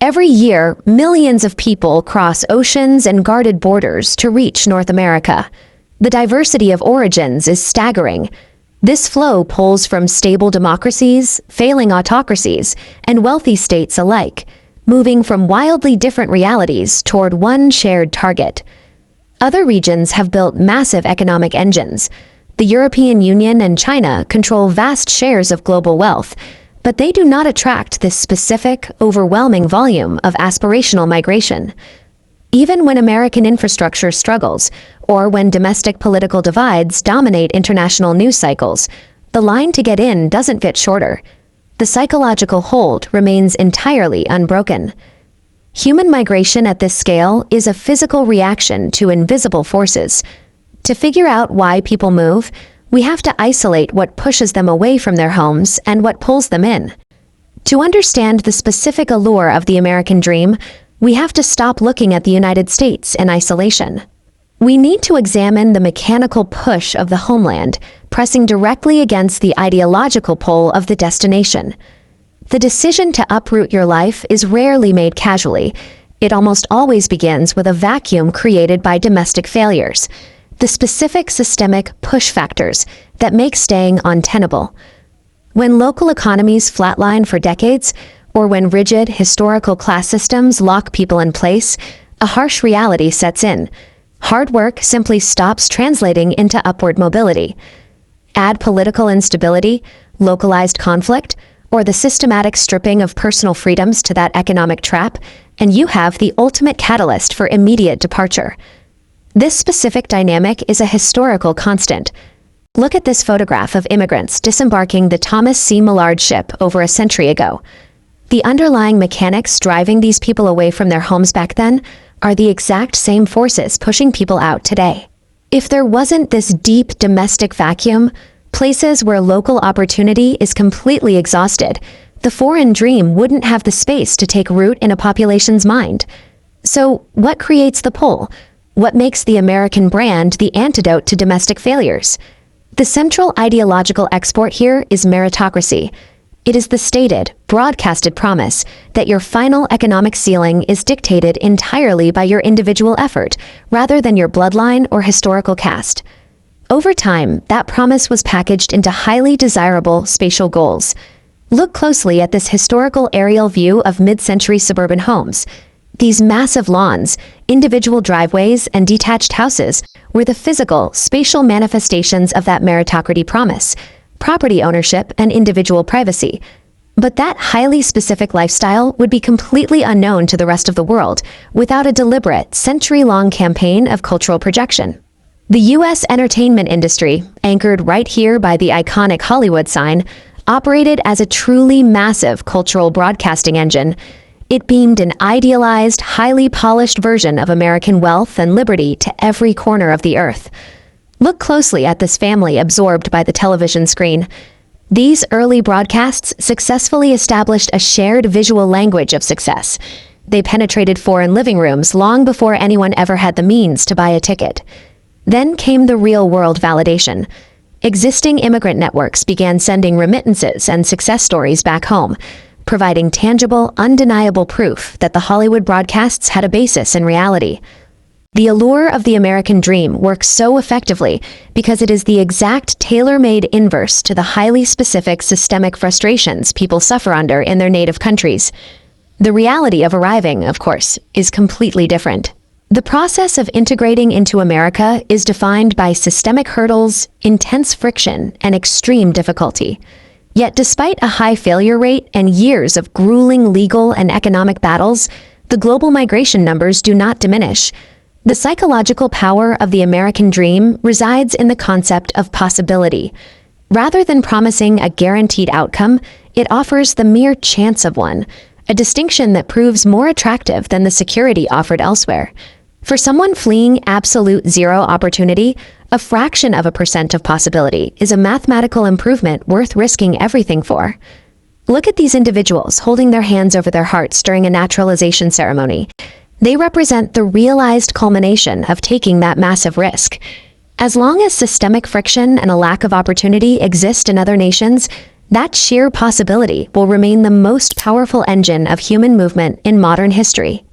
Every year, millions of people cross oceans and guarded borders to reach North America. The diversity of origins is staggering. This flow pulls from stable democracies, failing autocracies, and wealthy states alike, moving from wildly different realities toward one shared target. Other regions have built massive economic engines. The European Union and China control vast shares of global wealth, but they do not attract this specific, overwhelming volume of aspirational migration. Even when American infrastructure struggles, or when domestic political divides dominate international news cycles, the line to get in doesn't get shorter. The psychological hold remains entirely unbroken. Human migration at this scale is a physical reaction to invisible forces. To figure out why people move, we have to isolate what pushes them away from their homes and what pulls them in. To understand the specific allure of the American dream, we have to stop looking at the United States in isolation. We need to examine the mechanical push of the homeland, pressing directly against the ideological pull of the destination. The decision to uproot your life is rarely made casually. It almost always begins with a vacuum created by domestic failures, the specific systemic push factors that make staying untenable. When local economies flatline for decades, or when rigid historical class systems lock people in place, a harsh reality sets in. Hard work simply stops translating into upward mobility. Add political instability, localized conflict, or the systematic stripping of personal freedoms to that economic trap, and you have the ultimate catalyst for immediate departure. This specific dynamic is a historical constant. Look at this photograph of immigrants disembarking the Thomas C. Millard ship over a century ago. The underlying mechanics driving these people away from their homes back then are the exact same forces pushing people out today. If there wasn't this deep domestic vacuum, places where local opportunity is completely exhausted, the foreign dream wouldn't have the space to take root in a population's mind. So, what creates the pull? What makes the American brand the antidote to domestic failures? The central ideological export here is meritocracy. It is the stated, broadcasted promise that your final economic ceiling is dictated entirely by your individual effort, rather than your bloodline or historical caste. Over time, that promise was packaged into highly desirable spatial goals. Look closely at this historical aerial view of mid-century suburban homes. These massive lawns, individual driveways, and detached houses were the physical, spatial manifestations of that meritocracy promise, property ownership, and individual privacy. But that highly specific lifestyle would be completely unknown to the rest of the world without a deliberate, century-long campaign of cultural projection. The U.S. entertainment industry, anchored right here by the iconic Hollywood sign, operated as a truly massive cultural broadcasting engine. It beamed an idealized, highly polished version of American wealth and liberty to every corner of the earth. Look closely at this family absorbed by the television screen. These early broadcasts successfully established a shared visual language of success. They penetrated foreign living rooms long before anyone ever had the means to buy a ticket. Then came the real-world validation. Existing immigrant networks began sending remittances and success stories back home, providing tangible, undeniable proof that the Hollywood broadcasts had a basis in reality. The allure of the American dream works so effectively because it is the exact tailor-made inverse to the highly specific systemic frustrations people suffer under in their native countries. The reality of arriving, of course, is completely different. The process of integrating into America is defined by systemic hurdles, intense friction, and extreme difficulty. Yet despite a high failure rate and years of grueling legal and economic battles, the global migration numbers do not diminish. The psychological power of the American dream resides in the concept of possibility. Rather than promising a guaranteed outcome, it offers the mere chance of one, a distinction that proves more attractive than the security offered elsewhere. For someone fleeing absolute zero opportunity, a fraction of a percent of possibility is a mathematical improvement worth risking everything for. Look at these individuals holding their hands over their hearts during a naturalization ceremony. They represent the realized culmination of taking that massive risk. As long as systemic friction and a lack of opportunity exist in other nations, That sheer possibility will remain the most powerful engine of human movement in modern history.